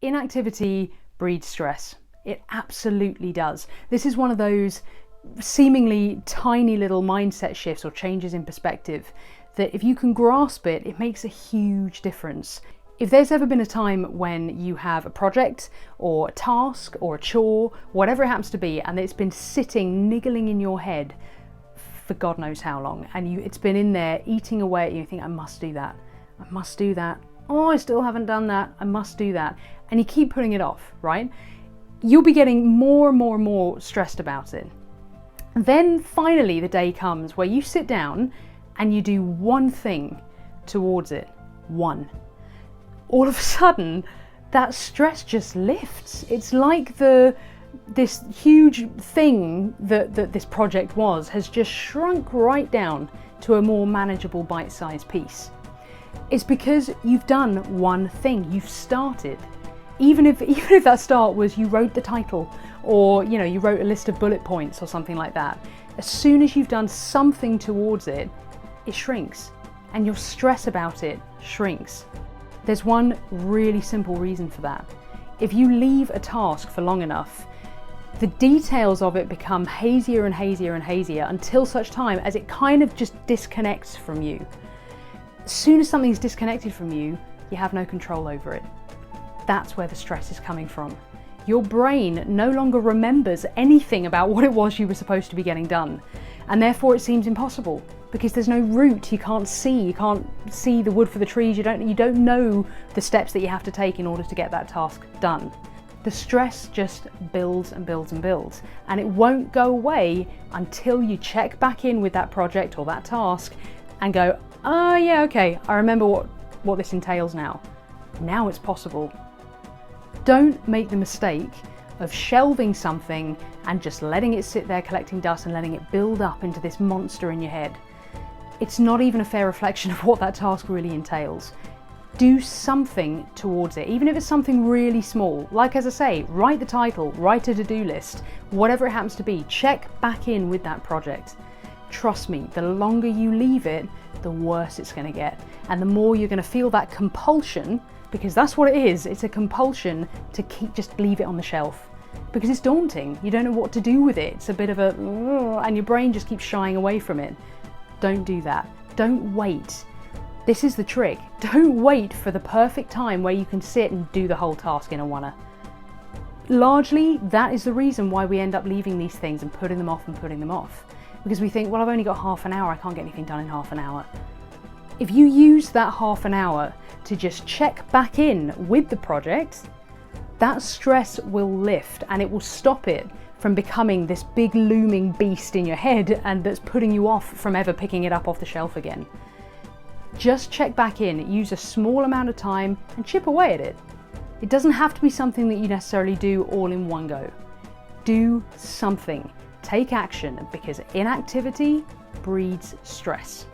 Inactivity breeds stress. It absolutely does. This is one of those seemingly tiny little mindset shifts or changes in perspective that if you can grasp it, it makes a huge difference. If there's ever been a time when you have a project or a task or a chore, whatever it happens to be, and it's been sitting, niggling in your head for God knows how long, and it's been in there eating away at you, you think, I must do that, I must do that, oh, I still haven't done that, I must do that, and you keep putting it off, right? You'll be getting more and more and more stressed about it. And then finally the day comes where you sit down and you do one thing towards it. One. All of a sudden, that stress just lifts. It's like this huge thing that this project was has just shrunk right down to a more manageable bite-sized piece. It's because you've done one thing. You've started. Even if that start was you wrote the title, or you wrote a list of bullet points or something like that, as soon as you've done something towards it, it shrinks, and your stress about it shrinks. There's one really simple reason for that. If you leave a task for long enough, the details of it become hazier and hazier and hazier until such time as it kind of just disconnects from you. As soon as something's disconnected from you, you have no control over it. That's where the stress is coming from. Your brain no longer remembers anything about what it was you were supposed to be getting done, and therefore it seems impossible because there's no route. You can't see the wood for the trees. You don't know the steps that you have to take in order to get that task done. The stress just builds and builds and builds, and it won't go away until you check back in with that project or that task and go, oh yeah, okay, I remember what this entails now. Now it's possible. Don't make the mistake of shelving something and just letting it sit there collecting dust and letting it build up into this monster in your head. It's not even a fair reflection of what that task really entails. Do something towards it, even if it's something really small. Like, as I say, write the title, write a to-do list, whatever it happens to be, check back in with that project. Trust me, the longer you leave it, the worse it's going to get. And the more you're going to feel that compulsion, because that's what it is, it's a compulsion to just leave it on the shelf. Because it's daunting, you don't know what to do with it, it's a bit of a, and your brain just keeps shying away from it. Don't do that. Don't wait. This is the trick. Don't wait for the perfect time where you can sit and do the whole task in a oneer. Largely, that is the reason why we end up leaving these things and putting them off and putting them off. Because we think, well, I've only got half an hour, I can't get anything done in half an hour. If you use that half an hour to just check back in with the project, that stress will lift and it will stop it from becoming this big looming beast in your head and that's putting you off from ever picking it up off the shelf again. Just check back in, use a small amount of time and chip away at it. It doesn't have to be something that you necessarily do all in one go. Do something. Take action, because inactivity breeds stress.